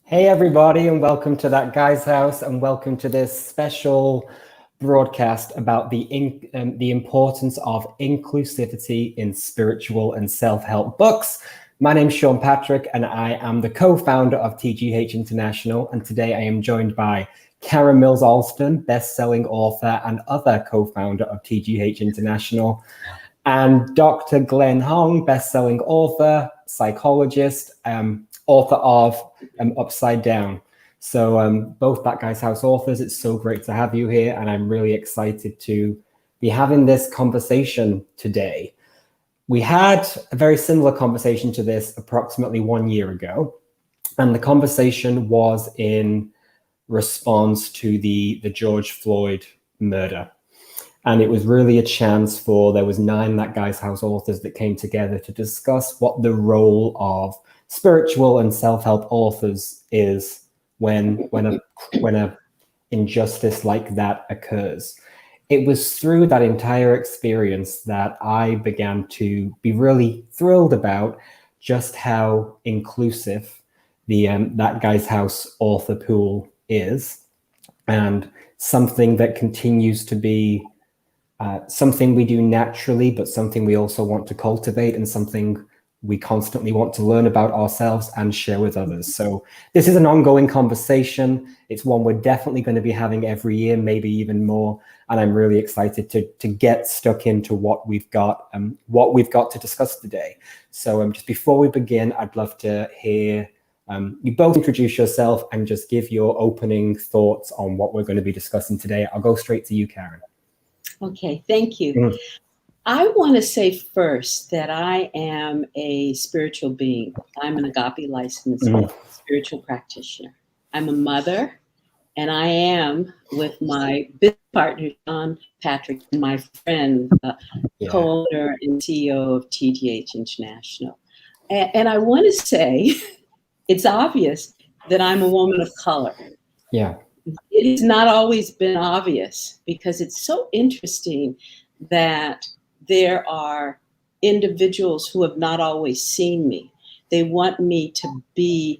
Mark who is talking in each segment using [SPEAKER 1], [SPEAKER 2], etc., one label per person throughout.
[SPEAKER 1] Hey everybody, and welcome to That Guy's House, and welcome to this special broadcast about the importance of inclusivity in spiritual and self-help books. My name's Sean Patrick, and I am the co-founder of TGH International, and today I am joined by Karen Mills-Alston, best-selling author and other co-founder of TGH International, and Dr. Glen Hong, best-selling author, psychologist, author of Upside Down. So both That Guy's House authors, it's so great to have you here, and I'm really excited to be having this conversation today. We had a very similar conversation to this approximately 1 year ago, and the conversation was in response to the George Floyd murder. And it was really a chance there was 9 That Guy's House authors that came together to discuss what the role of spiritual and self-help authors is when a injustice like that occurs. It was through that entire experience that I began to be really thrilled about just how inclusive the That Guy's House author pool is, and something that continues to be something we do naturally, but something we also want to cultivate, and something we constantly want to learn about ourselves and share with others. So this is an ongoing conversation. It's one we're definitely going to be having every year, maybe even more. And I'm really excited to get stuck into what we've got to discuss today. So just before we begin, I'd love to hear you both introduce yourself and just give your opening thoughts on what we're going to be discussing today. I'll go straight to you, Karen.
[SPEAKER 2] Okay, thank you. I want to say first that I am a spiritual being. I'm an agape licensed spiritual practitioner. I'm a mother, and I am with my business partner, Sean Patrick, and my friend, co-owner and CEO of TGH International. And I want to say, it's obvious that I'm a woman of color.
[SPEAKER 1] Yeah.
[SPEAKER 2] It has not always been obvious, because it's so interesting that there are individuals who have not always seen me. They want me to be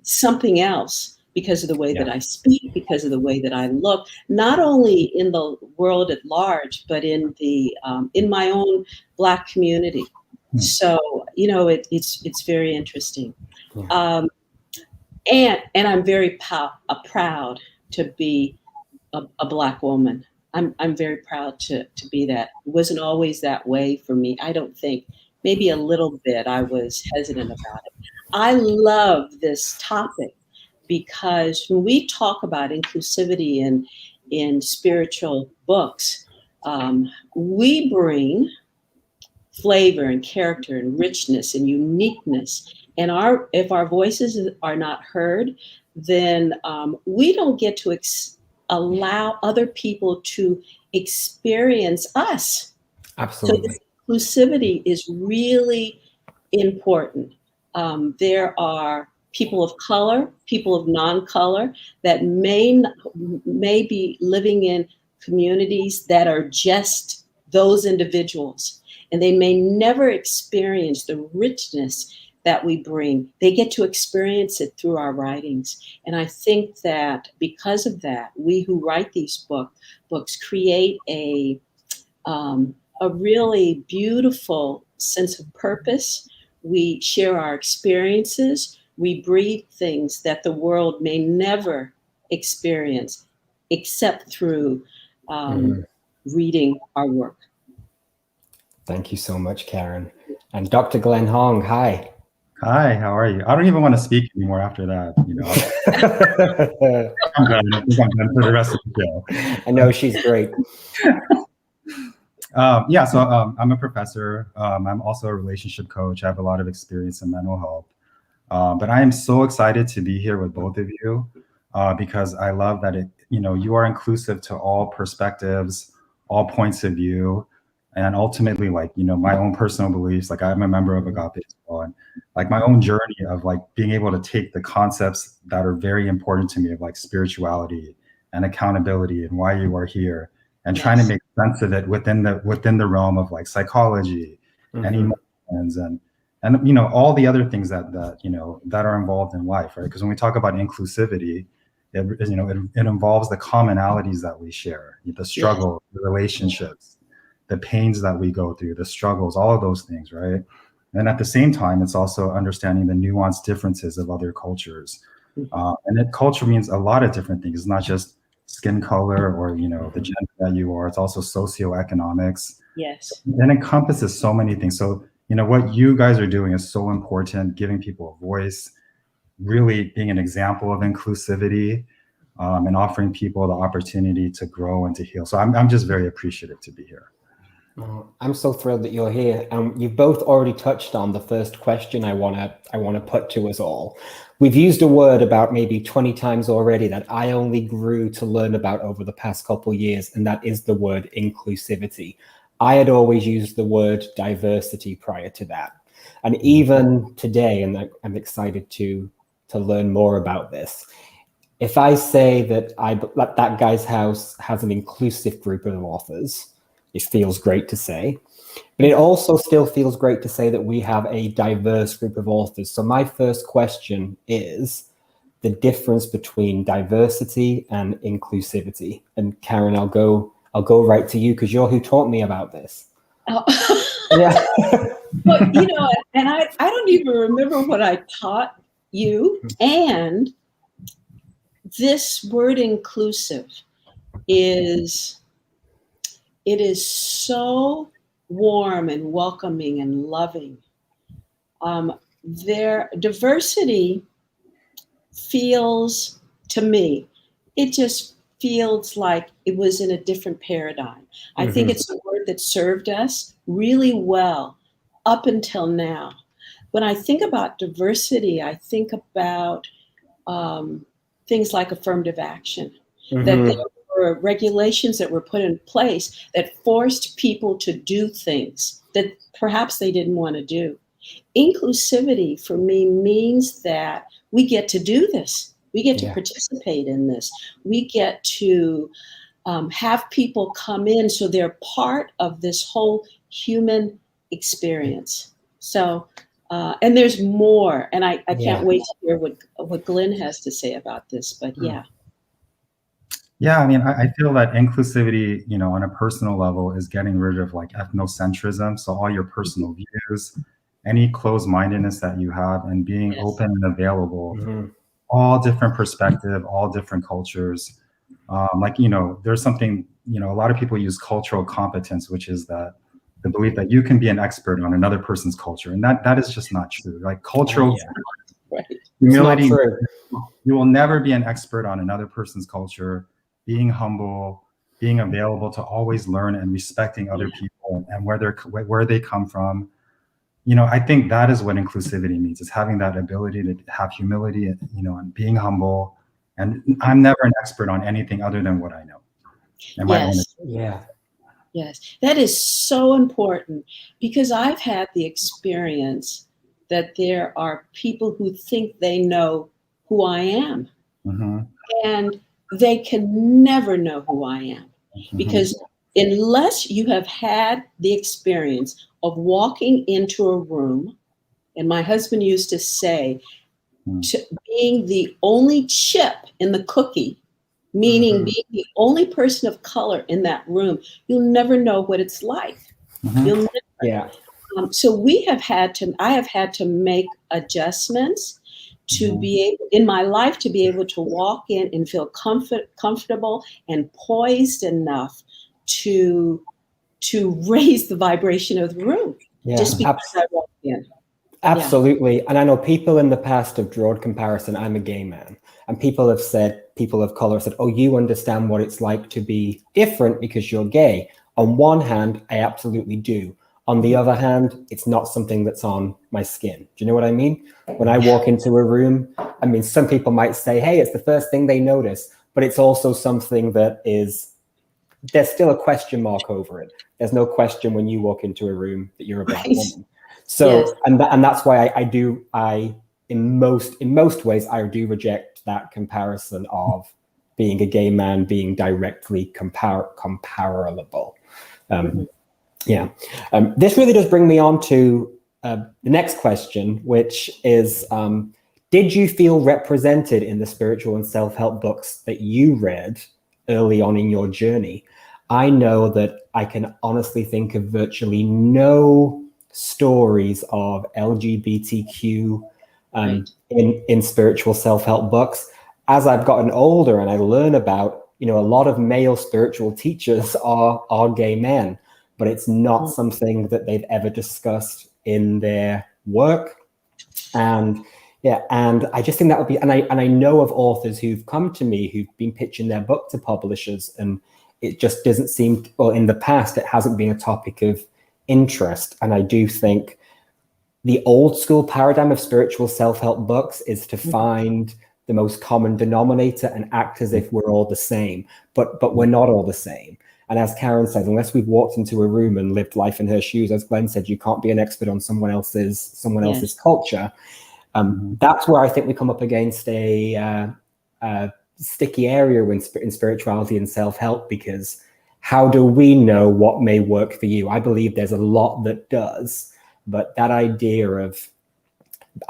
[SPEAKER 2] something else because of the way that I speak, because of the way that I look, not only in the world at large, but in my own Black community. So, it's very interesting. And I'm very proud to be a Black woman. I'm very proud to be that. It wasn't always that way for me. I don't think. Maybe a little bit. I was hesitant about it. I love this topic because when we talk about inclusivity in spiritual books, we bring flavor and character and richness and uniqueness. And if our voices are not heard, then we don't get to allow other people to experience us.
[SPEAKER 1] Absolutely.
[SPEAKER 2] So this inclusivity is really important. There are people of color, people of non-color that may be living in communities that are just those individuals, and they may never experience the richness that we bring. They get to experience it through our writings. And I think that because of that, we who write these books create a really beautiful sense of purpose. We share our experiences. We breathe things that the world may never experience except through reading our work.
[SPEAKER 1] Thank you so much, Karen. And Dr. Glen Hong, hi.
[SPEAKER 3] Hi, how are you? I don't even want to speak anymore after that. I'm done. I think I'm done for the rest of the show.
[SPEAKER 1] I know, she's great.
[SPEAKER 3] So I'm a professor. I'm also a relationship coach. I have a lot of experience in mental health. But I am so excited to be here with both of you because I love that you are inclusive to all perspectives, all points of view. And ultimately, my own personal beliefs, I'm a member of Agape as well. And my own journey of being able to take the concepts that are very important to me of spirituality and accountability and why you are here, and trying to make sense of it within the realm of psychology and emotions and and, you know, all the other things that you know, that are involved in life, right? Because when we talk about inclusivity, it, you know, it involves the commonalities that we share, the struggle, the relationships, the pains that we go through, the struggles, all of those things, right? And at the same time, it's also understanding the nuanced differences of other cultures. And culture means a lot of different things. It's not just skin color or, you know, the gender that you are. It's also socioeconomics.
[SPEAKER 2] Yes.
[SPEAKER 3] It encompasses so many things. So, you know, what you guys are doing is so important, giving people a voice, really being an example of inclusivity, and offering people the opportunity to grow and to heal. So I'm just very appreciative to be here.
[SPEAKER 1] Oh, I'm so thrilled that you're here. You've both already touched on the first question I want to put to us all. We've used a word about maybe 20 times already that I only grew to learn about over the past couple of years, and that is the word inclusivity. I had always used the word diversity prior to that. And even today, and I'm excited to learn more about this. If I say that that Guy's House has an inclusive group of authors, it feels great to say, but it also still feels great to say that we have a diverse group of authors. So my first question is the difference between diversity and inclusivity. And Karen, I'll go right to you because you're who taught me about this.
[SPEAKER 2] Oh.
[SPEAKER 1] Yeah.
[SPEAKER 2] Well, you know, and I don't even remember what I taught you. And this word inclusive is so warm and welcoming and loving. Their diversity feels, to me, it just feels like it was in a different paradigm. I think it's a word that served us really well up until now. When I think about diversity, I think about things like affirmative action, that there were regulations that were put in place that forced people to do things that perhaps they didn't want to do. Inclusivity for me means that we get to do this. We get to participate in this. We get to have people come in so they're part of this whole human experience. So, and there's more, and I can't wait to hear what Glen has to say about this, but yeah.
[SPEAKER 3] Yeah, I mean, I feel that inclusivity, you know, on a personal level is getting rid of like ethnocentrism. So all your personal views, any closed-mindedness that you have, and being open and available, all different perspective, all different cultures. Like, you know, there's something, you know, a lot of people use cultural competence, which is that the belief that you can be an expert on another person's culture. And that is just not true. Like cultural humility, you will never be an expert on another person's culture. Being humble, being available to always learn, and respecting other people and where they come from. You know, I think that is what inclusivity means. It's having that ability to have humility, you know, and being humble. And I'm never an expert on anything other than what I know.
[SPEAKER 2] Yes, that is so important, because I've had the experience that there are people who think they know who I am. And they can never know who I am, because unless you have had the experience of walking into a room, and my husband used to say, being the only chip in the cookie, meaning being the only person of color in that room, you'll never know what it's like. You'll never. So I have had to make adjustments to be able, in my life, to be able to walk in and feel comfortable and poised enough to raise the vibration of the room. Just because I walk in.
[SPEAKER 1] Absolutely. And I know people in the past have drawn comparison. I'm a gay man. And people have said, people of color said, oh, you understand what it's like to be different because you're gay. On one hand, I absolutely do. On the other hand, it's not something that's on my skin. Do you know what I mean? When I walk into a room, I mean, some people might say, hey, it's the first thing they notice, but it's also something that there's still a question mark over it. There's no question when you walk into a room that you're a Black woman. So, and that's why in most ways, I do reject that comparison of being a gay man being directly comparable. This really does bring me on to the next question, which is, did you feel represented in the spiritual and self-help books that you read early on in your journey? I know that I can honestly think of virtually no stories of LGBTQ
[SPEAKER 2] Right.
[SPEAKER 1] in spiritual self-help books. As I've gotten older and I learn about, a lot of male spiritual teachers are gay men, but it's not something that they've ever discussed in their work. And I just think that would be, and I know of authors who've come to me who've been pitching their book to publishers, and it just doesn't seem, well, in the past, it hasn't been a topic of interest. And I do think the old school paradigm of spiritual self-help books is to find the most common denominator and act as if we're all the same, but we're not all the same. And as Karen said, unless we've walked into a room and lived life in her shoes, as Glenn said, you can't be an expert on someone else's culture. That's where I think we come up against a sticky area in spirituality and self-help, because how do we know what may work for you? I believe there's a lot that does, but that idea of,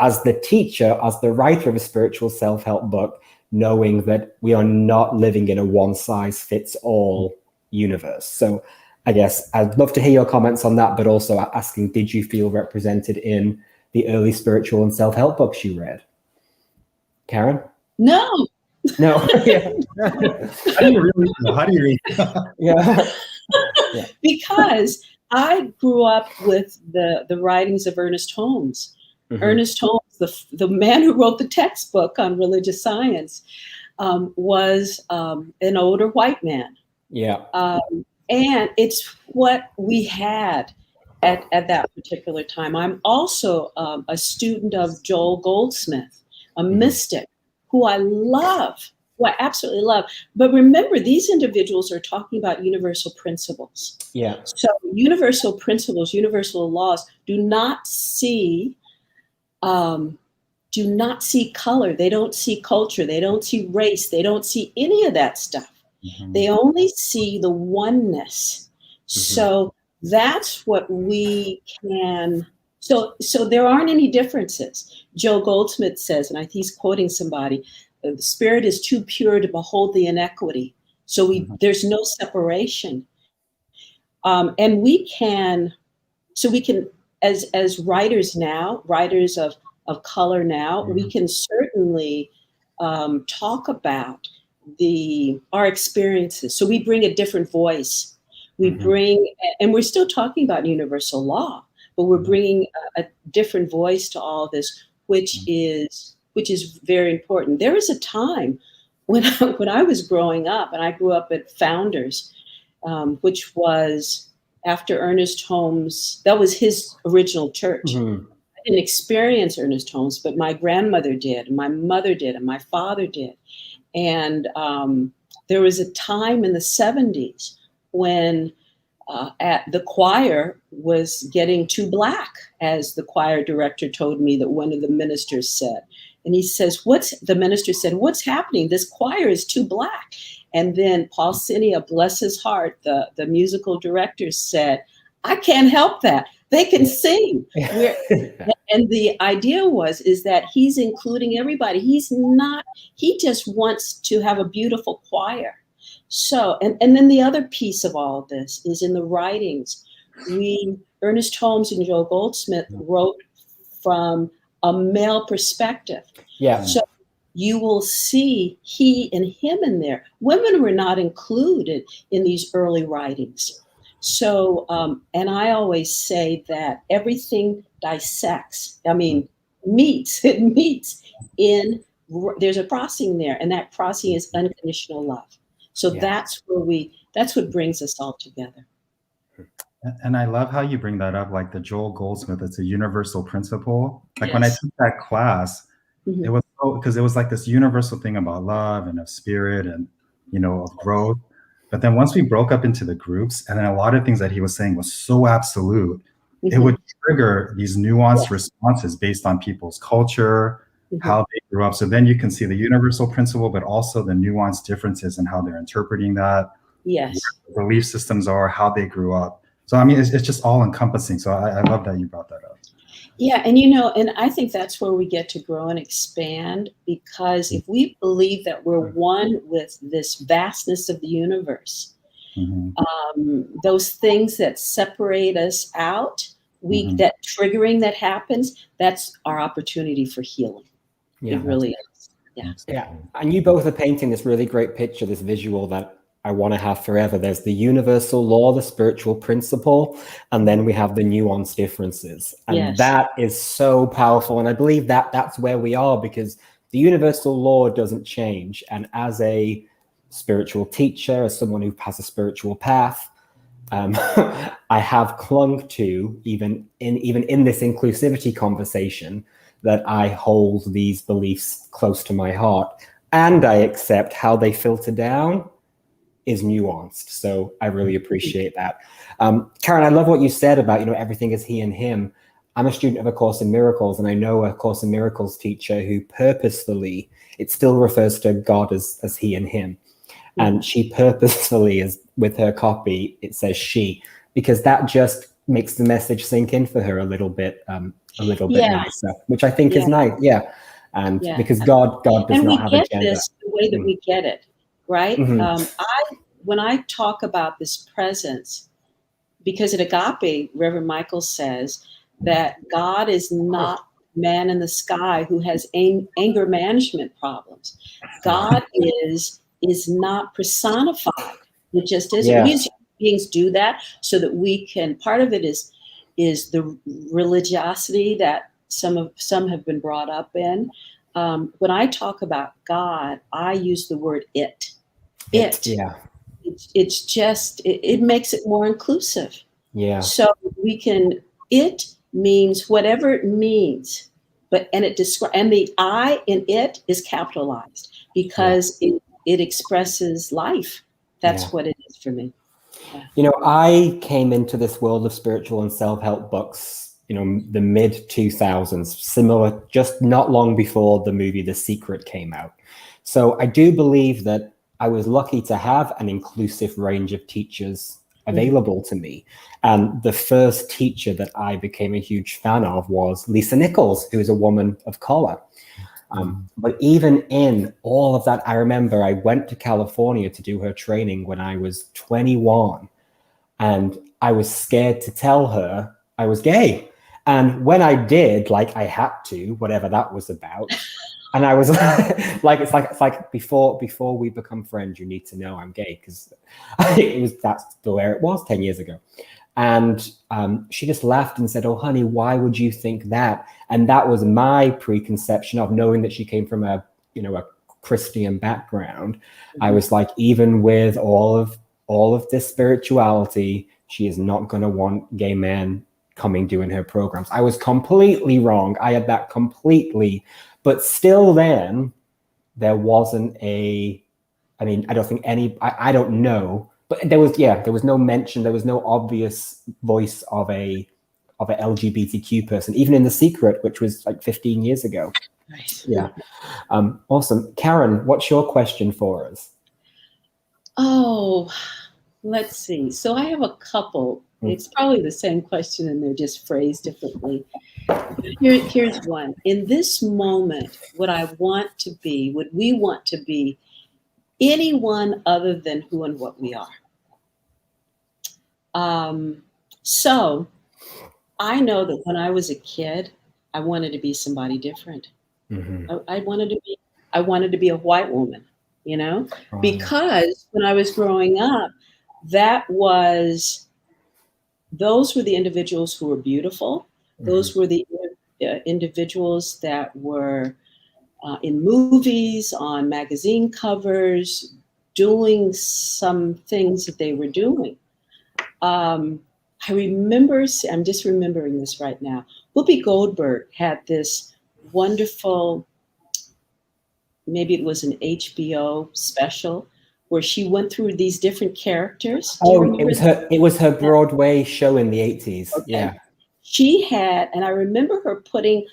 [SPEAKER 1] as the teacher, as the writer of a spiritual self-help book, knowing that we are not living in a one-size-fits-all universe. So I guess I'd love to hear your comments on that, but also asking, did you feel represented in the early spiritual and self-help books you read? Karen?
[SPEAKER 2] No.
[SPEAKER 1] Yeah.
[SPEAKER 3] How do you read?
[SPEAKER 1] Yeah.
[SPEAKER 2] Because I grew up with the writings of Ernest Holmes. Ernest Holmes, the man who wrote the textbook on religious science, was an older white man.
[SPEAKER 1] Yeah.
[SPEAKER 2] And it's what we had at that particular time. I'm also a student of Joel Goldsmith, a mystic who I love, who I absolutely love. But remember, these individuals are talking about universal principles.
[SPEAKER 1] Yeah.
[SPEAKER 2] So universal principles, universal laws do not see color. They don't see culture. They don't see race. They don't see any of that stuff. They only see the oneness. So that's what we can. So there aren't any differences. Joe Goldsmith says, and he's quoting somebody, the spirit is too pure to behold the inequity. So there's no separation. And we can, as writers now, writers of color now, we can certainly talk about our experiences. So we bring a different voice. We bring, and we're still talking about universal law, but we're bringing a different voice to all this, which is very important. There was a time when I was growing up, and I grew up at Founders, which was after Ernest Holmes. That was his original church. I didn't experience Ernest Holmes, but my grandmother did, and my mother did, and my father did. And there was a time in the 70s when the choir was getting too black, as the choir director told me that one of the ministers said. And he says, the minister said, what's happening? This choir is too black. And then Paul Cinia, bless his heart, the musical director, said, I can't help that. They can sing. And the idea is that he's including everybody. He just wants to have a beautiful choir. So, and then the other piece of all of this is in the writings. Ernest Holmes and Joe Goldsmith wrote from a male perspective.
[SPEAKER 1] Yeah.
[SPEAKER 2] So you will see he and him in there. Women were not included in these early writings. So, and I always say that everything dissects, meets in, there's a crossing there, and that crossing is unconditional love. So that's what brings us all together.
[SPEAKER 3] And I love how you bring that up, like the Joel Goldsmith, it's a universal principle. Like when I took that class, it was because it was like this universal thing about love and of spirit and, of growth. But then once we broke up into the groups, and then a lot of things that he was saying was so absolute, it would trigger these nuanced responses based on people's culture, how they grew up. So then you can see the universal principle, but also the nuanced differences in how they're interpreting that,
[SPEAKER 2] yes,
[SPEAKER 3] what belief systems are, how they grew up. So, it's just all encompassing. So I love that you brought that up.
[SPEAKER 2] Yeah, and I think that's where we get to grow and expand, because if we believe that we're one with this vastness of the universe, those things that separate us out, that triggering that happens, that's our opportunity for healing.
[SPEAKER 1] Yeah,
[SPEAKER 2] it really is. Yeah.
[SPEAKER 1] Yeah. And you both are painting this really great picture, this visual that I want to have forever. There's the universal law, the spiritual principle, and then we have the nuanced differences. And that is so powerful. And I believe that that's where we are, because the universal law doesn't change. And as a spiritual teacher, as someone who has a spiritual path, I have clung to, even in this inclusivity conversation, that I hold these beliefs close to my heart, and I accept how they filter down is nuanced. So I really appreciate that. Karen, I love what you said about, everything is he and him. I'm a student of A Course in Miracles, and I know a Course in Miracles teacher who purposefully, it still refers to God as he and him. And she purposefully, is with her copy, it says she, because that just makes the message sink in for her a little bit nicer, which I think is nice. Yeah. And because God does not have a gender. And we get
[SPEAKER 2] this the way that we get it, right? When I talk about this presence, because at Agape, Reverend Michael says that God is not man in the sky who has anger management problems. God is not personified. It just isn't. We as beings do that so that we can, part of it is the religiosity that some have been brought up in. When I talk about God, I use the word it. It's just, it makes it more inclusive.
[SPEAKER 1] Yeah.
[SPEAKER 2] So it means whatever it means, and the I in it is capitalized because it expresses life. That's what it is for me.
[SPEAKER 1] Yeah. I came into this world of spiritual and self-help books, the mid 2000s, similar, just not long before the movie The Secret came out. So I do believe that I was lucky to have an inclusive range of teachers available to me. And the first teacher that I became a huge fan of was Lisa Nichols, who is a woman of color. But even in all of that, I remember I went to California to do her training when I was 21, and I was scared to tell her I was gay. And when I did, like I had to, whatever that was about, and I was it's like before we become friends, you need to know I'm gay, because that's the way it was 10 years ago. And she just laughed and said, "Oh, honey, why would you think that?" And that was my preconception of knowing that she came from a Christian background. I was like, even with all of this spirituality, she is not going to want gay men coming doing her programs. I was completely wrong. I had that completely, but still, then there wasn't I don't think I don't know. But there was no mention, there was no obvious voice of a LGBTQ person, even in The Secret, which was like 15 years ago.
[SPEAKER 2] Nice.
[SPEAKER 1] Yeah. Awesome. Karen, what's your question for us?
[SPEAKER 2] Oh, let's see. So I have a couple. It's probably the same question and they're just phrased differently. Here's one. In this moment, would we want to be anyone other than who and what we are? So I know that when I was a kid, I wanted to be somebody different. I wanted to be a white woman, because when I was growing up, those were the individuals who were beautiful. Those were the individuals that were in movies, on magazine covers, doing some things that they were doing. I remember, I'm just remembering this right now. Whoopi Goldberg had this wonderful, maybe it was an HBO special, where she went through these different characters.
[SPEAKER 1] It was her Broadway show in the 80s. Okay. Yeah.
[SPEAKER 2] She had, and I remember her putting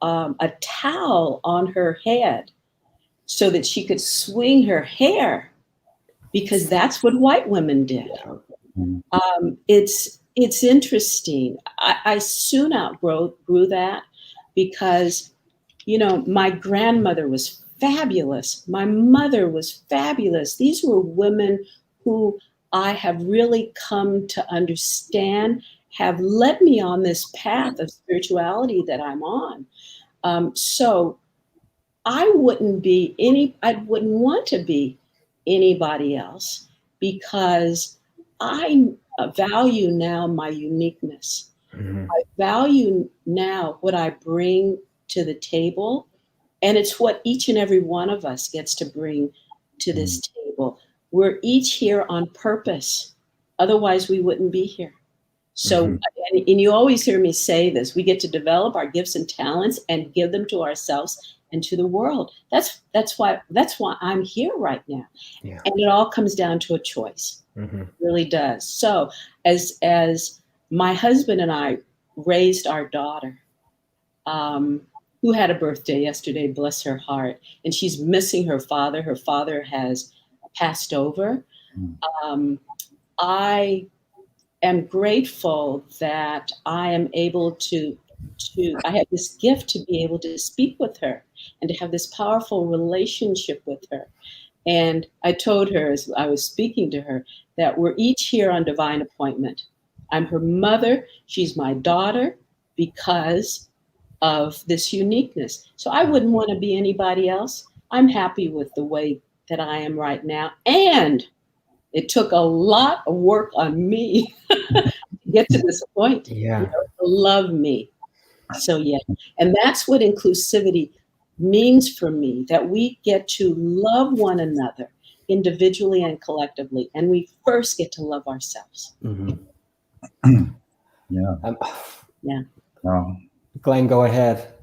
[SPEAKER 2] a towel on her head so that she could swing her hair, because that's what white women did. It's interesting. I soon grew that because, my grandmother was fabulous. My mother was fabulous. These were women who I have really come to understand have led me on this path of spirituality that I'm on. So I wouldn't want to be anybody else because I value now my uniqueness.
[SPEAKER 1] Mhm.
[SPEAKER 2] I value now what I bring to the table, and it's what each and every one of us gets to bring to this table. We're each here on purpose. Otherwise, we wouldn't be here. So,
[SPEAKER 1] Mhm.
[SPEAKER 2] and you always hear me say this, we get to develop our gifts and talents and give them to ourselves and to the world. That's why I'm here right now.
[SPEAKER 1] Yeah.
[SPEAKER 2] And it all comes down to a choice.
[SPEAKER 1] Mhm.
[SPEAKER 2] It really does. So as my husband and I raised our daughter, who had a birthday yesterday, bless her heart, and she's missing her father. Her father has passed over. Um, I am grateful that I am able to I have this gift to be able to speak with her and to have this powerful relationship with her. And I told her as I was speaking to her that we're each here on divine appointment. I'm her mother, she's my daughter because of this uniqueness. So I wouldn't want to be anybody else. I'm happy with the way that I am right now. And it took a lot of work on me to get to this point,
[SPEAKER 1] Yeah.
[SPEAKER 2] to love me. So, yeah. And that's what inclusivity means for me, that we get to love one another individually and collectively. And we first get to love ourselves.
[SPEAKER 1] Mhm.
[SPEAKER 3] Yeah.
[SPEAKER 2] Yeah.
[SPEAKER 1] Glenn, go ahead.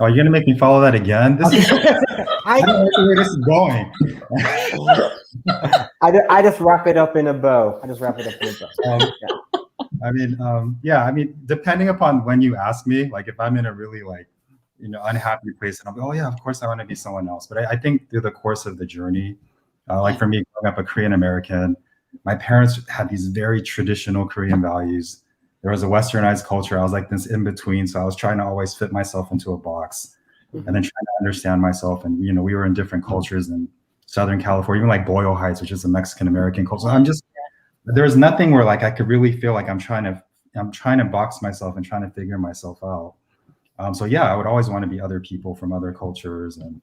[SPEAKER 3] Oh, you're gonna make me follow that again? This is I don't know where this is going.
[SPEAKER 1] I just wrap it up in a bow.
[SPEAKER 3] I mean, depending upon when you ask me, like if I'm in a really unhappy place, and I'll be, oh yeah, of course I want to be someone else. But I think through the course of the journey, like for me, growing up a Korean American, my parents had these very traditional Korean values. There was a westernized culture. I was like this in between, so I was trying to always fit myself into a box, and then trying to understand myself. And we were in different cultures in Southern California, even like Boyle Heights, which is a Mexican American culture. So there's nothing where like I could really feel like I'm trying to box myself and trying to figure myself out. So yeah, I would always want to be other people from other cultures and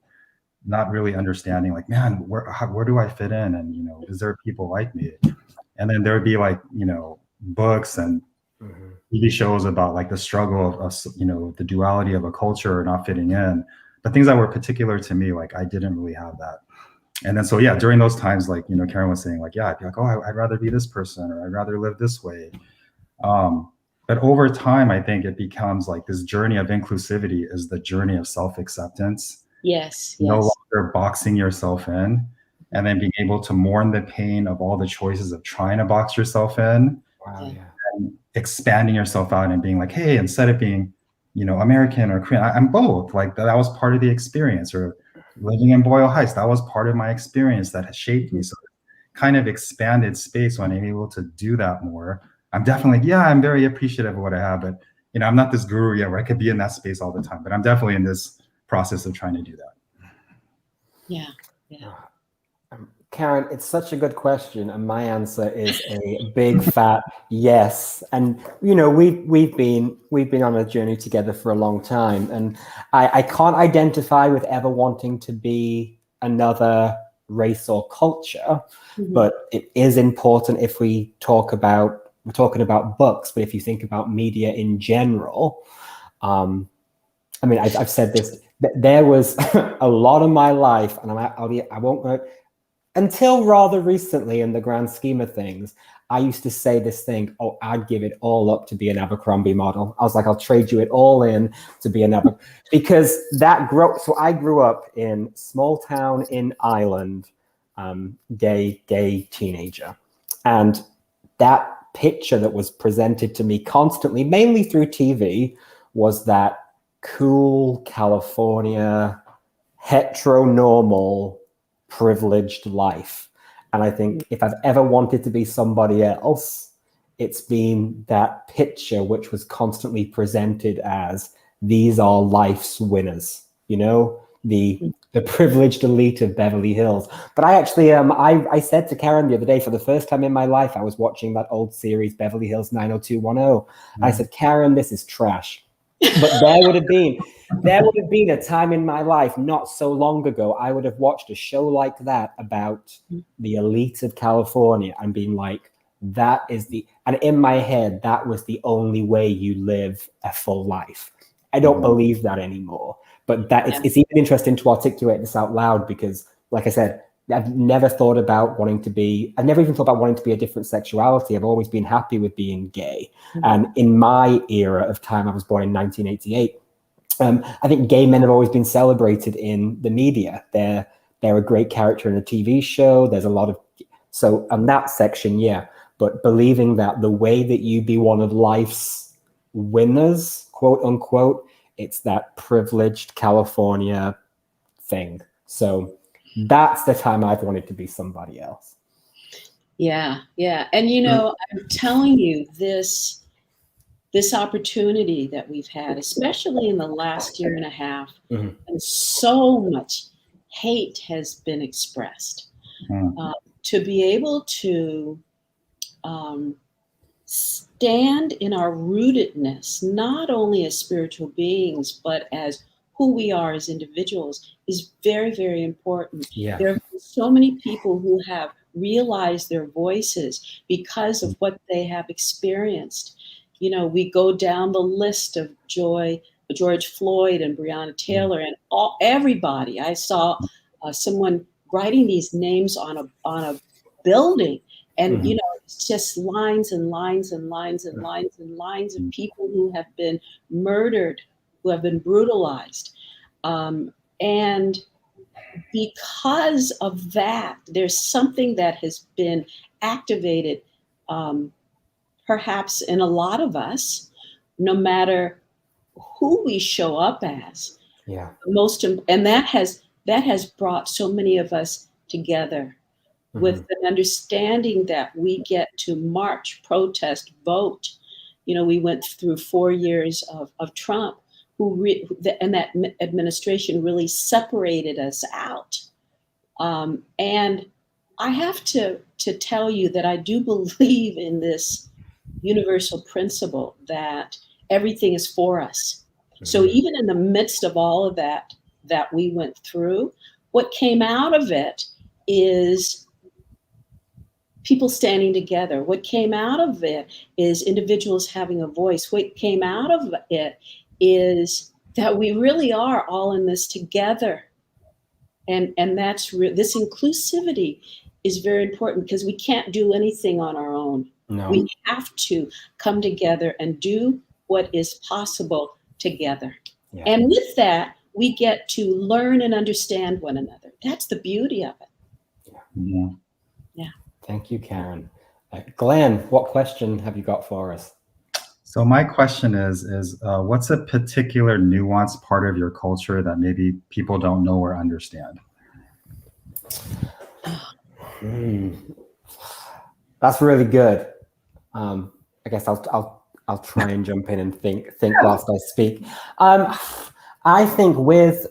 [SPEAKER 3] not really understanding like, man, where do I fit in? And is there people like me? And then there would be like books and TV shows about like the struggle of us, the duality of a culture or not fitting in. But things that were particular to me, like I didn't really have that. And then so yeah, during those times, like Karen was saying, like yeah, I'd be like, oh, I'd rather be this person, or I'd rather live this way. But over time, I think it becomes like this journey of inclusivity is the journey of self-acceptance.
[SPEAKER 2] Yes.
[SPEAKER 3] No longer boxing yourself in, and then being able to mourn the pain of all the choices of trying to box yourself in.
[SPEAKER 1] Wow, yeah.
[SPEAKER 3] And expanding yourself out and being like, hey, instead of being, American or Korean, I'm both. Like that was part of the experience. Or living in Boyle Heights, that was part of my experience that has shaped me. So kind of expanded space when I'm able to do that more. I'm definitely, I'm very appreciative of what I have, but I'm not this guru yet where I could be in that space all the time, but I'm definitely in this process of trying to do that.
[SPEAKER 2] Yeah.
[SPEAKER 1] Karen, it's such a good question, and my answer is a big fat yes. And we've been on a journey together for a long time, and I can't identify with ever wanting to be another race or culture, but it is important if we're talking about books, but if you think about media in general, I mean, I've said this. There was a lot of my life, and I won't go. Until rather recently, in the grand scheme of things, I used to say this thing, oh, I'd give it all up to be an Abercrombie model. I was like, I'll trade you it all in to be an Abercrombie. Because so I grew up in small town in Ireland, gay teenager. And that picture that was presented to me constantly, mainly through TV, was that cool California, heteronormal, privileged life. And I think if I've ever wanted to be somebody else, it's been that picture which was constantly presented as these are life's winners, you know, the privileged elite of Beverly Hills. But I actually, I said to Karen the other day, for the first time in my life, I was watching that old series, Beverly Hills 90210. I said, Karen, this is trash. But there would have been a time in my life not so long ago, I would have watched a show like that about the elite of California and been like, and in my head, that was the only way you live a full life. I don't believe that anymore. But it's even interesting to articulate this out loud because, like I said, I've never even thought about wanting to be a different sexuality. I've always been happy with being gay. And in my era of time, I was born in 1988. I think gay men have always been celebrated in the media. They're a great character in a TV show. There's a lot of, so on that section, yeah. But believing that the way that you be one of life's winners, quote unquote, it's that privileged California thing. So that's the time I've wanted to be somebody else.
[SPEAKER 2] Yeah. And, you know, I'm telling you, this opportunity that we've had, especially in the last year and a half, and so much hate has been expressed. To be able to stand in our rootedness, not only as spiritual beings, but as who we are as individuals, is very, very important.
[SPEAKER 1] Yeah.
[SPEAKER 2] There are so many people who have realized their voices because of what they have experienced. You know, we go down the list of George Floyd and Breonna Taylor and everybody. I saw someone writing these names on a building, and you know, it's just lines and lines and lines and lines and lines of people who have been murdered, who have been brutalized, and because of that, there's something that has been activated, perhaps in a lot of us, no matter who we show up as.
[SPEAKER 1] Yeah.
[SPEAKER 2] And that has brought so many of us together with an understanding that we get to march, protest, vote. You know, we went through 4 years of Trump, and that administration really separated us out. And I have to tell you that I do believe in this universal principle that everything is for us. So even in the midst of all of that we went through, what came out of it is people standing together. What came out of it is individuals having a voice. What came out of it is that we really are all in this together. And that's this inclusivity is very important because we can't do anything on our own.
[SPEAKER 1] No.
[SPEAKER 2] We have to come together and do what is possible together. Yeah. And with that, we get to learn and understand one another. That's the beauty of it.
[SPEAKER 3] Yeah.
[SPEAKER 1] Thank you, Karen. Glenn, what question have you got for us?
[SPEAKER 3] So my question is what's a particular nuanced part of your culture that maybe people don't know or understand?
[SPEAKER 1] That's really good. I guess I'll try and jump in and think whilst I speak. I think with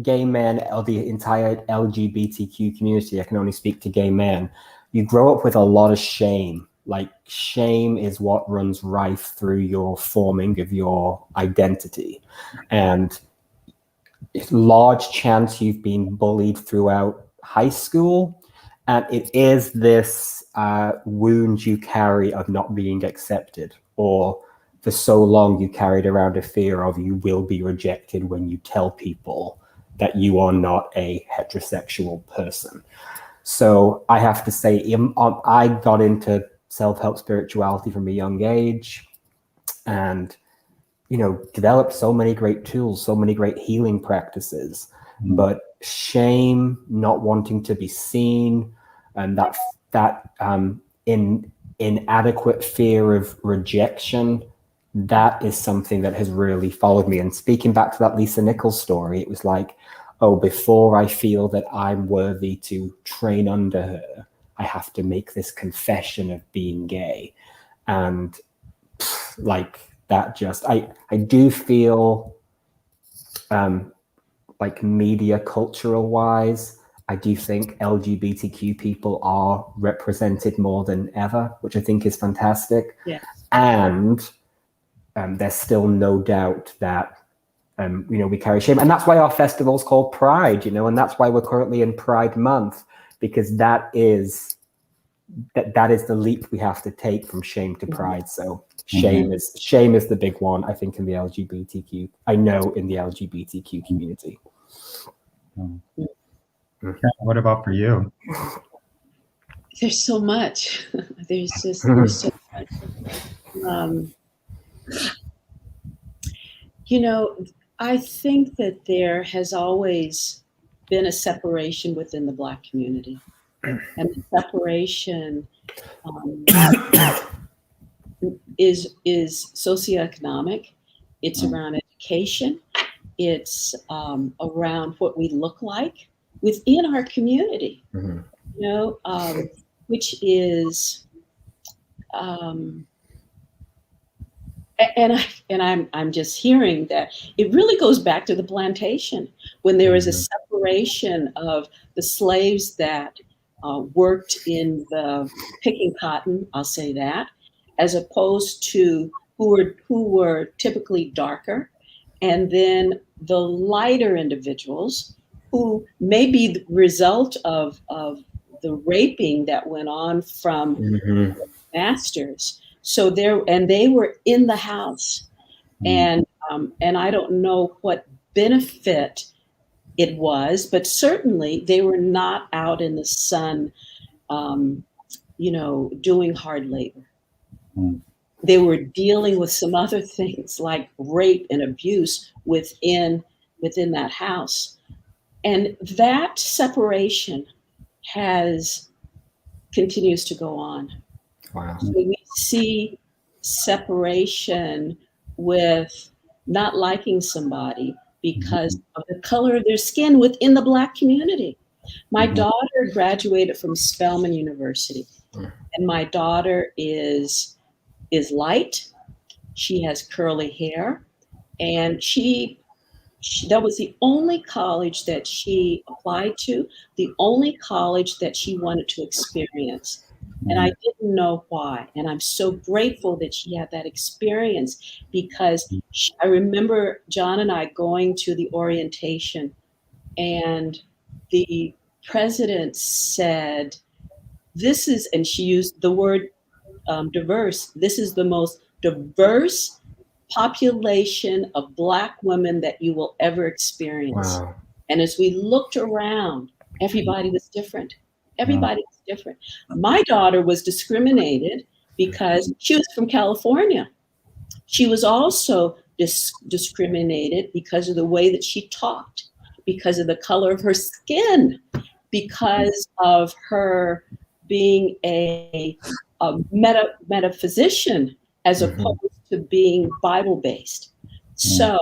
[SPEAKER 1] gay men or the entire LGBTQ community, I can only speak to gay men, you grow up with a lot of shame. Like, shame is what runs rife through your forming of your identity. And it's large chance you've been bullied throughout high school. And it is this wound you carry of not being accepted, or for so long you carried around a fear of you will be rejected when you tell people that you are not a heterosexual person. So I have to say, I got into self-help spirituality from a young age, and, you know, developed so many great tools, so many great healing practices, but shame, not wanting to be seen, and that inadequate fear of rejection, that is something that has really followed me. And speaking back to that Lisa Nichols story, it was like, oh, before I feel that I'm worthy to train under her, I have to make this confession of being gay. And like that just, I do feel like media cultural wise, I do think LGBTQ people are represented more than ever, which I think is fantastic.
[SPEAKER 2] Yeah.
[SPEAKER 1] And there's still no doubt that, we carry shame. And that's why our festival's called Pride, and that's why we're currently in Pride Month, because that is the leap we have to take from shame to pride. So shame is the big one, I think, in the LGBTQ community.
[SPEAKER 2] What
[SPEAKER 3] about for you?
[SPEAKER 2] There's so much. There's so much. I think that there has always been a separation within the Black community. And the separation is socioeconomic. It's around education. It's around what we look like within our community, which is, and I'm just hearing that it really goes back to the plantation, when there was a separation of the slaves that worked in the picking cotton, I'll say that, as opposed to who were typically darker, and then the lighter individuals who may be the result of the raping that went on from masters. So they were in the house, and I don't know what benefit it was, but certainly they were not out in the sun, doing hard labor. They were dealing with some other things like rape and abuse within that house. And that separation continues to go on.
[SPEAKER 1] Wow.
[SPEAKER 2] So we see separation with not liking somebody because of the color of their skin within the Black community. My daughter graduated from Spelman University, and my daughter is light. She has curly hair, and she that was the only college that she applied to, the only college that she wanted to experience. And I didn't know why. And I'm so grateful that she had that experience, because I remember John and I going to the orientation, and the president said, this is, and she used the word diverse, this is the most diverse population of Black women that you will ever experience.
[SPEAKER 1] Wow.
[SPEAKER 2] And as we looked around, everybody was different. Everybody was different. My daughter was discriminated because she was from California. She was also discriminated because of the way that she talked, because of the color of her skin, because of her being a metaphysician as opposed to being Bible-based. So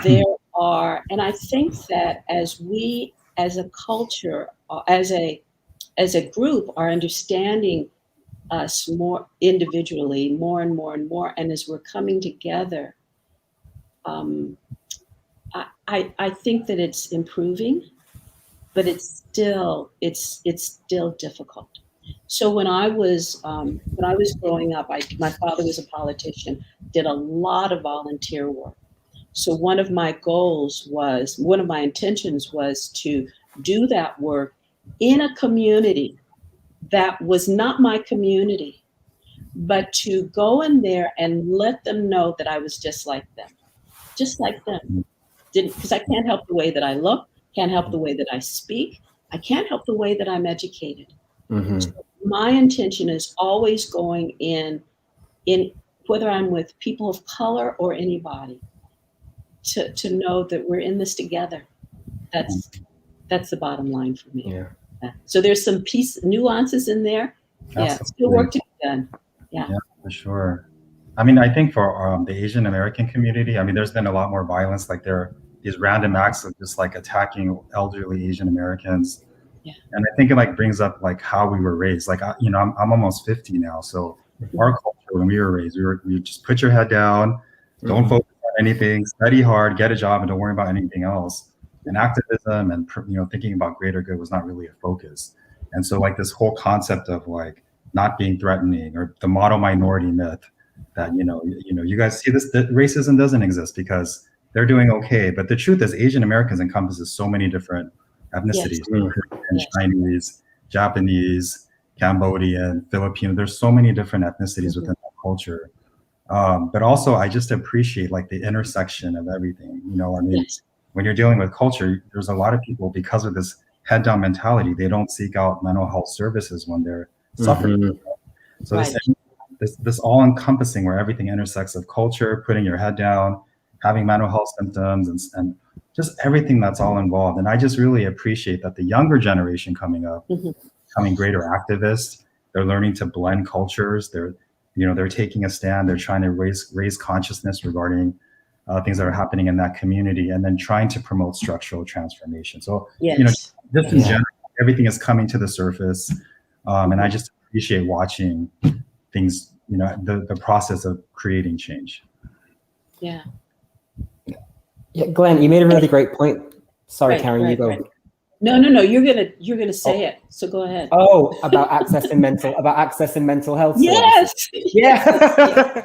[SPEAKER 2] there are, and I think that as we, as a culture, as a group, are understanding us more individually, more and more and more, and as we're coming together, I think that it's improving, but it's still difficult. So when I was growing up, my father was a politician, did a lot of volunteer work. So one of my intentions was to do that work in a community that was not my community, but to go in there and let them know that I was just like them. Because I can't help the way that I look, can't help the way that I speak, I can't help the way that I'm educated. So my intention is always going in whether I'm with people of color or anybody, to know that we're in this together. That's the bottom line for me.
[SPEAKER 1] Yeah.
[SPEAKER 2] So there's some nuances in there.
[SPEAKER 3] Absolutely.
[SPEAKER 2] Yeah, still work to be done. Yeah,
[SPEAKER 3] for sure. I mean, I think for the Asian American community, I mean, there's been a lot more violence. Like there are these random acts of just like attacking elderly Asian Americans. And I think it like brings up like how we were raised. Like, I'm almost 50 now. So our culture when we were raised, we just put your head down, don't focus on anything, study hard, get a job, and don't worry about anything else. And activism and, thinking about greater good was not really a focus. And so like this whole concept of like not being threatening, or the model minority myth that, you guys see this, that racism doesn't exist because they're doing okay. But the truth is Asian Americans encompasses so many different ethnicities, Chinese, Japanese, Cambodian, Filipino. There's so many different ethnicities within that culture. But also I just appreciate like the intersection of everything. When you're dealing with culture, there's a lot of people, because of this head down mentality, they don't seek out mental health services when they're suffering. So this all encompassing, where everything intersects of culture, putting your head down, having mental health symptoms, and just everything that's all involved. And I just really appreciate that the younger generation coming up, becoming greater activists, they're learning to blend cultures. They're taking a stand. They're trying to raise consciousness regarding things that are happening in that community, and then trying to promote structural transformation. So, just in general, everything is coming to the surface. And I just appreciate watching things, the process of creating change.
[SPEAKER 1] Yeah, Glenn, you made a really great point. Sorry, Karen, you go.
[SPEAKER 2] Right. No, you're gonna say it. So go ahead.
[SPEAKER 1] Oh, about accessing mental health.
[SPEAKER 2] Yes.
[SPEAKER 1] Services. Yeah.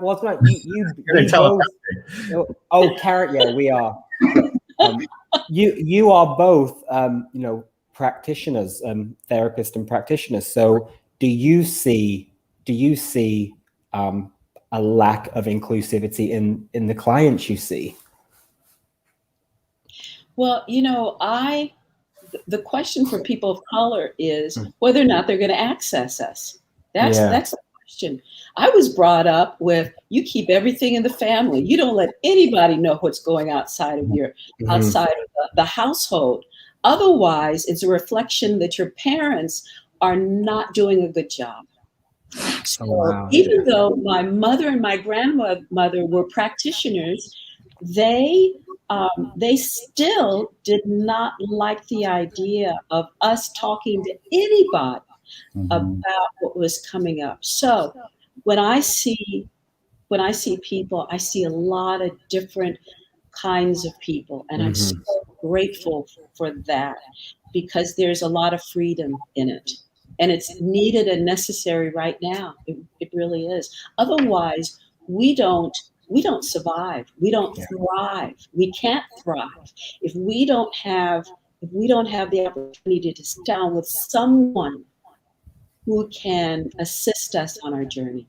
[SPEAKER 1] What's right? You both. Oh, Karen. Yeah, we are. You are both. Practitioners, therapists and practitioners. So, do you see a lack of inclusivity in the clients you see?
[SPEAKER 2] Well, the question for people of color is whether or not they're going to access us. That's the question. I was brought up with, you keep everything in the family. You don't let anybody know what's going outside of the household. Otherwise, it's a reflection that your parents are not doing a good job. So even though my mother and my grandmother were practitioners, they still did not like the idea of us talking to anybody about what was coming up. So when I see people, I see a lot of different kinds of people, and I'm so grateful for that, because there's a lot of freedom in it. And it's needed and necessary right now. It really is. Otherwise, we don't survive. We don't thrive. We can't thrive if we don't have the opportunity to sit down with someone who can assist us on our journey.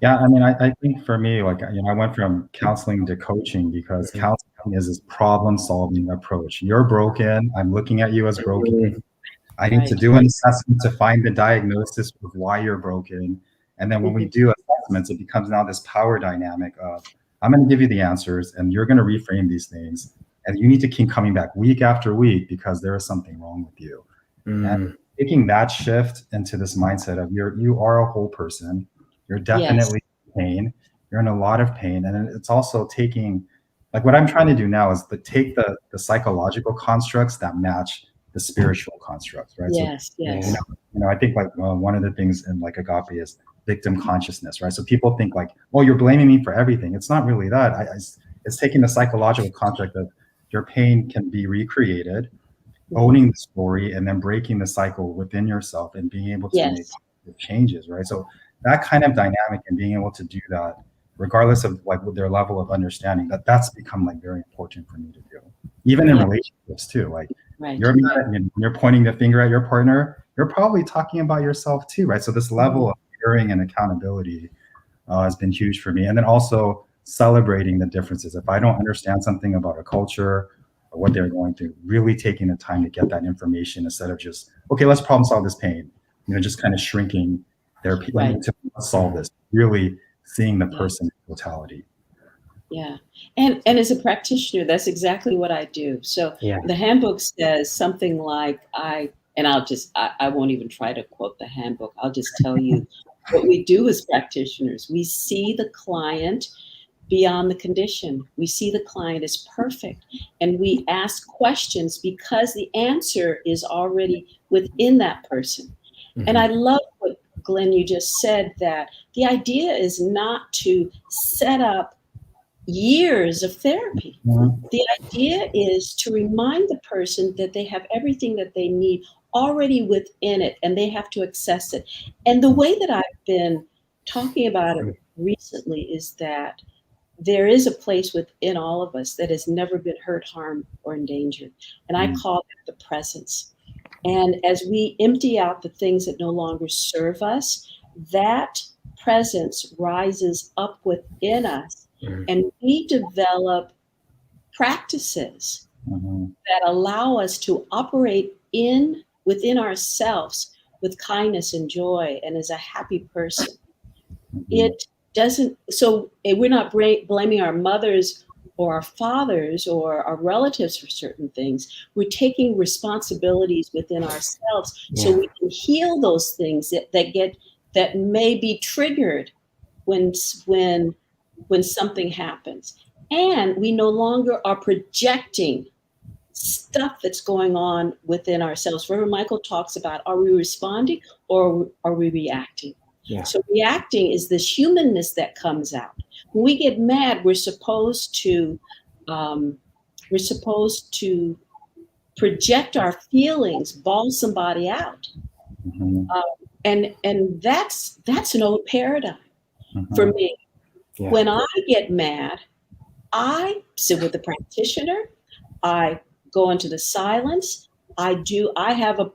[SPEAKER 3] Yeah, I mean, I think for me, like, I went from counseling to coaching, because counseling is this problem-solving approach. You're broken. I'm looking at you as broken. I need to do an assessment to find the diagnosis of why you're broken. And then when we do assessments, it becomes now this power dynamic of, I'm going to give you the answers, and you're going to reframe these things. And you need to keep coming back week after week because there is something wrong with you. And taking that shift into this mindset of you are a whole person. You're definitely in pain. You're in a lot of pain. And it's also taking, like, what I'm trying to do now is to take the psychological constructs that match the spiritual constructs, right?
[SPEAKER 2] Yes.
[SPEAKER 3] I think like one of the things in like agape is victim consciousness, right? So people think like, well, you're blaming me for everything. It's not really that. It's taking the psychological construct of your pain can be recreated, owning the story, and then breaking the cycle within yourself and being able to make changes, right? So that kind of dynamic and being able to do that, regardless of like their level of understanding, that's become like very important for me to do, even in relationships too. Like you're mad at me, when you're pointing the finger at your partner, you're probably talking about yourself too, right? So this level of caring and accountability has been huge for me. And then also celebrating the differences. If I don't understand something about a culture or what they're going through, really taking the time to get that information instead of just, okay, let's problem solve this pain, just kind of shrinking their pain to solve this, really seeing the person in totality.
[SPEAKER 2] Yeah. And as a practitioner, that's exactly what I do. So the handbook says something like, I won't even try to quote the handbook. I'll just tell you what we do as practitioners. We see the client beyond the condition. We see the client as perfect, and we ask questions because the answer is already within that person.
[SPEAKER 1] Mhm.
[SPEAKER 2] And I love what, Glenn, you just said, that the idea is not to set up years of therapy.
[SPEAKER 3] Mhm.
[SPEAKER 2] The idea is to remind the person that they have everything that they need already within it, and they have to access it. And the way that I've been talking about it recently is that there is a place within all of us that has never been hurt, harmed, or endangered. And I call it the presence. And as we empty out the things that no longer serve us, that presence rises up within us, and we develop practices that allow us to operate within ourselves with kindness and joy and as a happy person. It doesn't, so we're not blaming our mothers or our fathers or our relatives for certain things. We're taking responsibilities within ourselves so we can heal those things that may be triggered when something happens. And we no longer are projecting stuff that's going on within ourselves. Reverend Michael talks about, are we responding or are we reacting?
[SPEAKER 1] Yeah.
[SPEAKER 2] So reacting is this humanness that comes out. When we get mad, we're supposed to project our feelings, bawl somebody out, and that's an old paradigm for me.
[SPEAKER 1] Yeah.
[SPEAKER 2] When I get mad, I sit with the practitioner. I go into the silence. I have a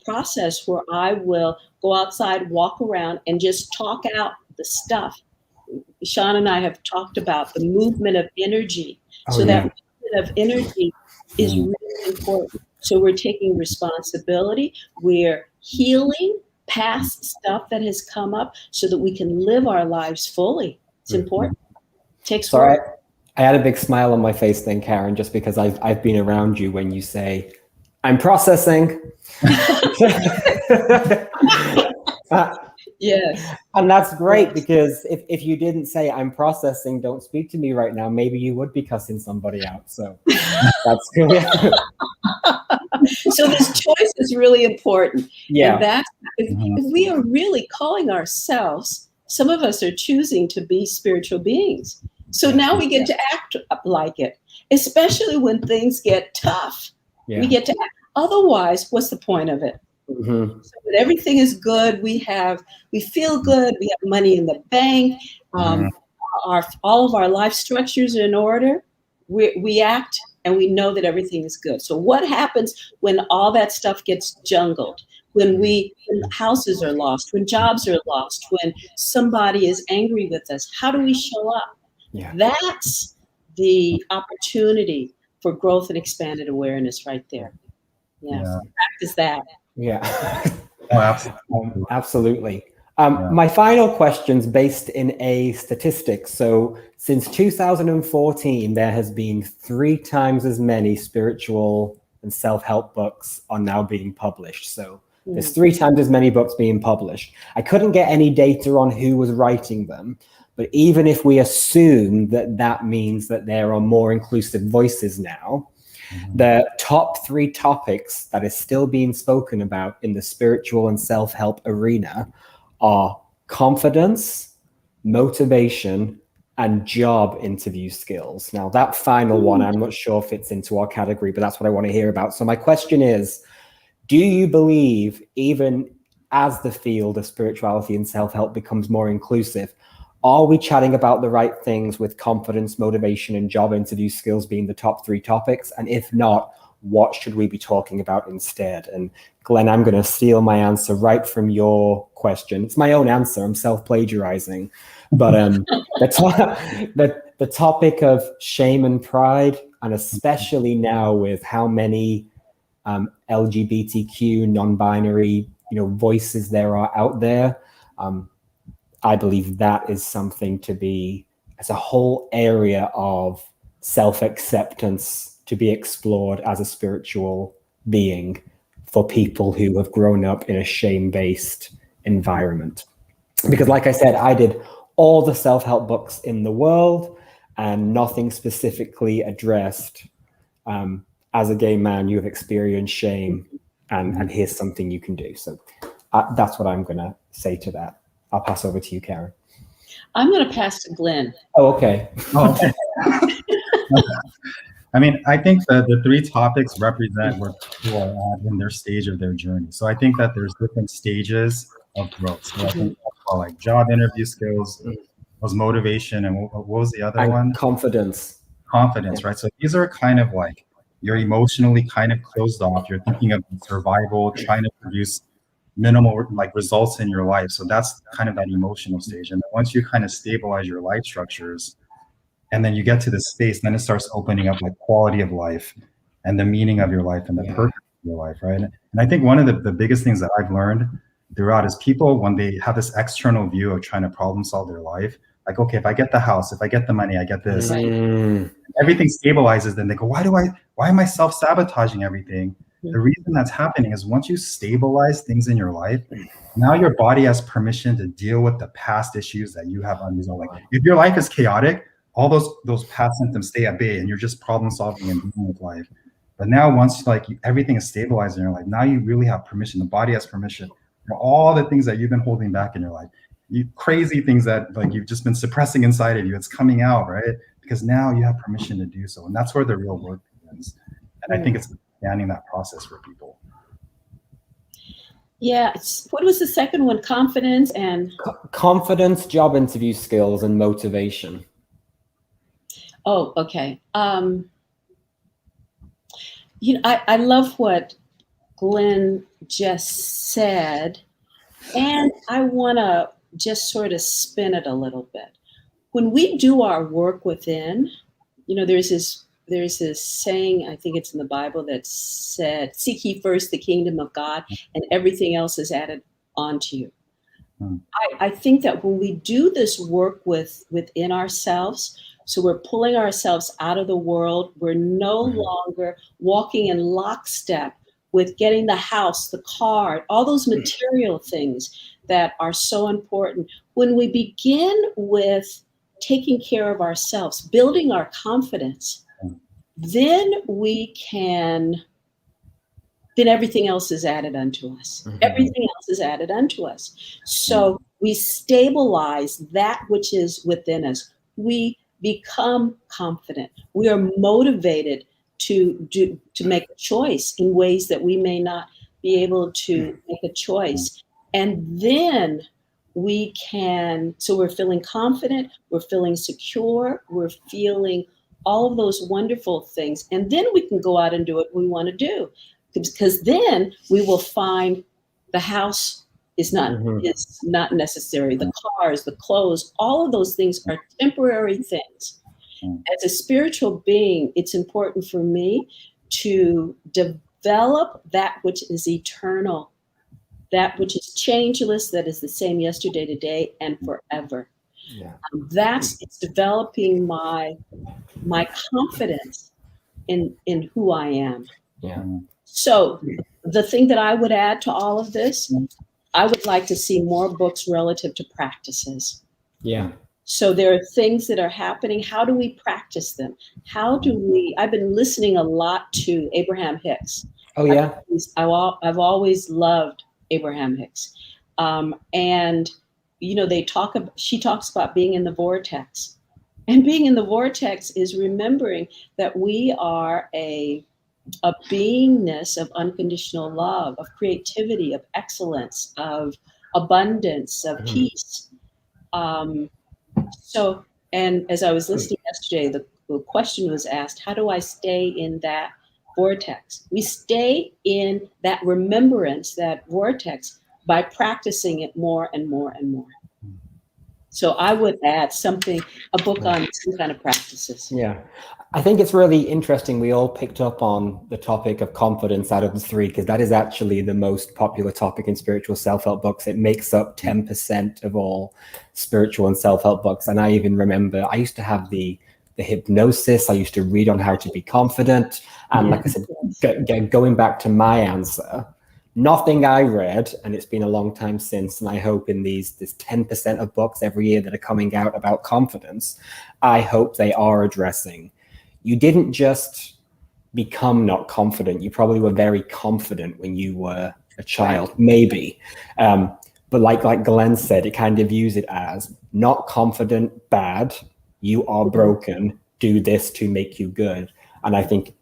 [SPEAKER 2] process where I will go outside, walk around, and just talk out the stuff. Sean and I have talked about the movement of energy. That movement of energy is really important. So we're taking responsibility. We're healing past stuff that has come up so that we can live our lives fully. It's important. Takes work.
[SPEAKER 1] I had a big smile on my face then, Karen, just because I've been around you when you say, I'm processing.
[SPEAKER 2] Yes.
[SPEAKER 1] And that's great, because if you didn't say I'm processing, don't speak to me right now, maybe you would be cussing somebody out. So that's good.
[SPEAKER 2] So this choice is really important.
[SPEAKER 1] Yeah.
[SPEAKER 2] And that's, if we are really calling ourselves, some of us are choosing to be spiritual beings. So now we get to act like it, especially when things get tough.
[SPEAKER 1] Yeah.
[SPEAKER 2] We get to act. Otherwise, what's the point of it? So when everything is good, we feel good, we have money in the bank, all of our life structures are in order, we act and we know that everything is good. So what happens when all that stuff gets jungled? When houses are lost, when jobs are lost, when somebody is angry with us, how do we show up?
[SPEAKER 1] Yeah.
[SPEAKER 2] That's the opportunity for growth and expanded awareness right there. Yeah. So practice that.
[SPEAKER 1] Yeah.
[SPEAKER 3] Absolutely.
[SPEAKER 1] Absolutely. My final question's based in a statistic. So since 2014, there has been 3 times as many spiritual and self-help books are now being published. So there's 3 times as many books being published. I couldn't get any data on who was writing them, but even if we assume that means that there are more inclusive voices now, the top 3 topics that is still being spoken about in the spiritual and self-help arena are confidence, motivation, and job interview skills. Now, that final one, I'm not sure fits into our category, but that's what I want to hear about. So my question is, do you believe, even as the field of spirituality and self-help becomes more inclusive, are we chatting about the right things with confidence, motivation, and job interview skills being the top 3 topics? And if not, what should we be talking about instead? And Glenn, I'm going to steal my answer right from your question. It's my own answer. I'm self-plagiarizing. But the topic of shame and pride, and especially now with how many LGBTQ, non-binary, voices there are out there, I believe that is something to be, as a whole area of self-acceptance, to be explored as a spiritual being for people who have grown up in a shame-based environment. Because like I said, I did all the self-help books in the world, and nothing specifically addressed. As a gay man, you have experienced shame, and here's something you can do. So that's what I'm going to say to that. I'll pass over to you, Karen.
[SPEAKER 2] I'm going to pass to Glen.
[SPEAKER 1] Oh, okay.
[SPEAKER 3] Okay. I mean, I think that the three topics represent where people are at in their stage of their journey. So I think that there's different stages of growth. So I think like job interview skills, was motivation, and what was the other one?
[SPEAKER 1] Confidence.
[SPEAKER 3] Confidence, right? So these are kind of like you're emotionally kind of closed off. You're thinking of survival, trying to produce minimal like results in your life. So that's kind of that emotional stage. And then once you kind of stabilize your life structures, and then you get to this space, then it starts opening up like quality of life and the meaning of your life and the purpose of your life, right? And I think one of the biggest things that I've learned throughout is people, when they have this external view of trying to problem solve their life, like, okay, if I get the house, if I get the money, I get this, everything stabilizes, then they go, why am I self-sabotaging everything? The reason that's happening is once you stabilize things in your life, now your body has permission to deal with the past issues that you have unresolved. Like if your life is chaotic, all those past symptoms stay at bay and you're just problem solving and dealing with life. But now once everything is stabilized in your life, now you really have permission. The body has permission for all the things that you've been holding back in your life. Crazy things that like you've just been suppressing inside of you. It's coming out, right? Because now you have permission to do so. And that's where the real work begins. And I think it's understanding that process for people.
[SPEAKER 2] Yeah. What was the second one? Confidence and
[SPEAKER 1] confidence, job interview skills, and motivation.
[SPEAKER 2] Oh, okay. I love what Glen just said, and I want to just sort of spin it a little bit. When we do our work within, there's this saying, I think it's in the Bible, that said, "Seek ye first the kingdom of God, and everything else is added onto you." I think that when we do this work within ourselves, so we're pulling ourselves out of the world, we're no longer walking in lockstep with getting the house, the car, all those material things that are so important. When we begin with taking care of ourselves, building our confidence, then everything else is added unto us. Everything else is added unto us. So we stabilize that which is within us. We become confident. We are motivated to make a choice in ways that we may not be able to make a choice. And then so we're feeling confident, we're feeling secure, we're feeling all of those wonderful things. And then we can go out and do what we want to do. Because then we will find the house is not necessary. The cars, the clothes, all of those things are temporary things. As a spiritual being, it's important for me to develop that which is eternal, that which is changeless, that is the same yesterday, today, and forever. It's developing my confidence in who I am. So the thing that I would add to all of this, I would like to see more books relative to practices. So there are things that are happening. How do we practice them? I've been listening a lot to Abraham Hicks.
[SPEAKER 1] Oh, yeah.
[SPEAKER 2] I've always loved Abraham Hicks. And, she talks about being in the vortex. And being in the vortex is remembering that we are a beingness of unconditional love, of creativity, of excellence, of abundance, of peace. And as I was listening yesterday, the question was asked, how do I stay in that vortex? We stay in that remembrance, that vortex, by practicing it more and more and more. So I would add a book on some kind of practices.
[SPEAKER 1] Yeah. I think it's really interesting. We all picked up on the topic of confidence out of the three, because that is actually the most popular topic in spiritual self-help books. It makes up 10% of all spiritual and self-help books. And I even remember I used to have the hypnosis. I used to read on how to be confident. And like I said, going back to my answer, nothing I read, and it's been a long time since, and I hope in this 10% of books every year that are coming out about confidence, I hope they are addressing, you didn't just become not confident. You probably were very confident when you were a child, maybe. But like Glenn said, it kind of views it as not confident, bad, you are broken, do this to make you good. And I think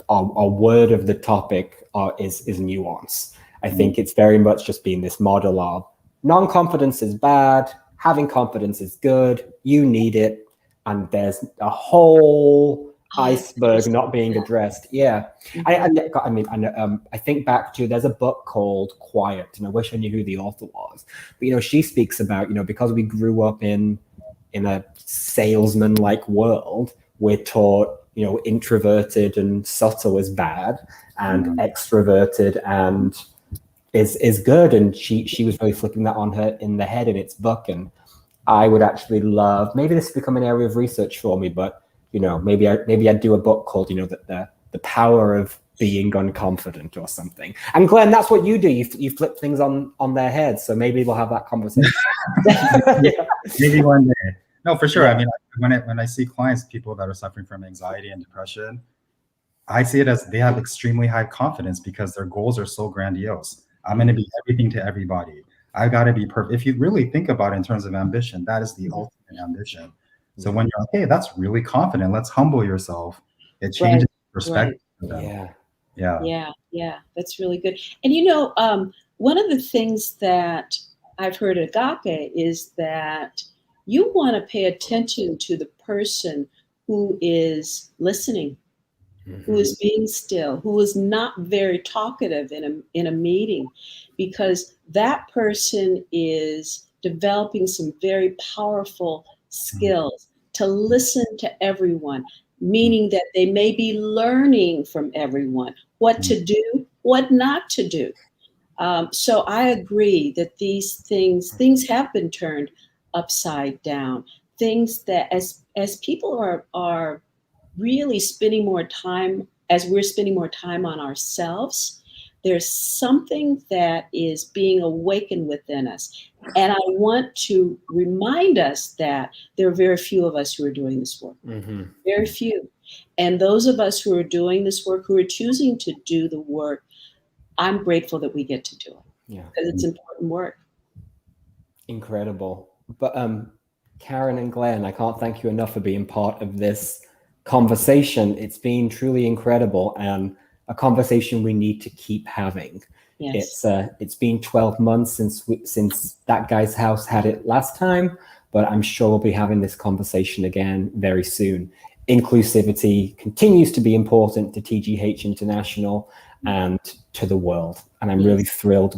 [SPEAKER 1] our word of the topic is nuance. I think it's very much just being this model of non-confidence is bad, having confidence is good, you need it, and there's a whole iceberg not being addressed. Yeah. I think back to, there's a book called Quiet, and I wish I knew who the author was, but she speaks about, because we grew up in a salesman-like world, we're taught, introverted and subtle is bad, and extroverted and is good. And she was really flipping that on her in the head in its book. And I would actually love, maybe this has become an area of research for me, but maybe I'd do a book called, the power of being unconfident or something. And Glenn, that's what you do. You flip things on their heads. So maybe we'll have that conversation.
[SPEAKER 3] Yeah. Maybe one day. No, for sure. Yeah. I mean, when I see clients, people that are suffering from anxiety and depression, I see it as they have extremely high confidence because their goals are so grandiose. I'm going to be everything to everybody. I got to be perfect. If you really think about it in terms of ambition, that is the ultimate ambition. So when you're like, hey, that's really confident, let's humble yourself. It changes perspective for them.
[SPEAKER 2] Yeah. That's really good. And one of the things that I've heard at Agape is that you want to pay attention to the person who is listening, who is being still, who is not very talkative in a meeting, because that person is developing some very powerful skills to listen to everyone, meaning that they may be learning from everyone what to do, what not to do. So I agree that these things have been turned upside down. Things that as people are really spending more time, as we're spending more time on ourselves, there's something that is being awakened within us. And I want to remind us that there are very few of us who are doing this work. Very few. And those of us who are doing this work, who are choosing to do the work, I'm grateful that we get to do it. Yeah. Because it's important work.
[SPEAKER 1] Incredible. But Karen and Glenn, I can't thank you enough for being part of this conversation. It's been truly incredible, and a conversation we need to keep having. Yes. It's been 12 months since that guy's house had it last time, but I'm sure we'll be having this conversation again very soon. Inclusivity continues to be important to TGH International and to the world, and I'm really thrilled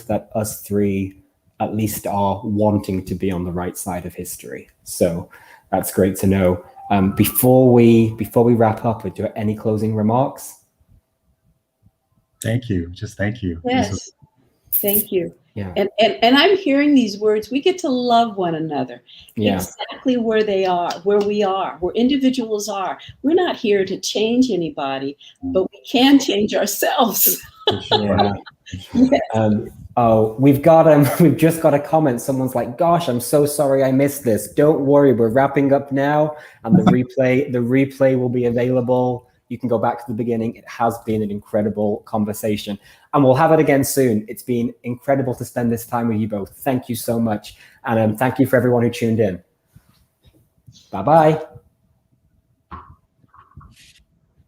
[SPEAKER 1] that us three at least are wanting to be on the right side of history. So that's great to know. Before we wrap up, are there any closing remarks?
[SPEAKER 3] Thank you. Just thank you.
[SPEAKER 2] Yes. Thank you. Yeah. And I'm hearing these words. We get to love one another. Yeah. Exactly where we are, where individuals are. We're not here to change anybody, but we can change ourselves.
[SPEAKER 1] Yeah. Yes. We've just got a comment. Someone's like, "Gosh, I'm so sorry I missed this. Don't worry, we're wrapping up now, and the replay will be available. You can go back to the beginning. It has been an incredible conversation, and we'll have it again soon. It's been incredible to spend this time with you both. Thank you so much, and thank you for everyone who tuned in. Bye-bye.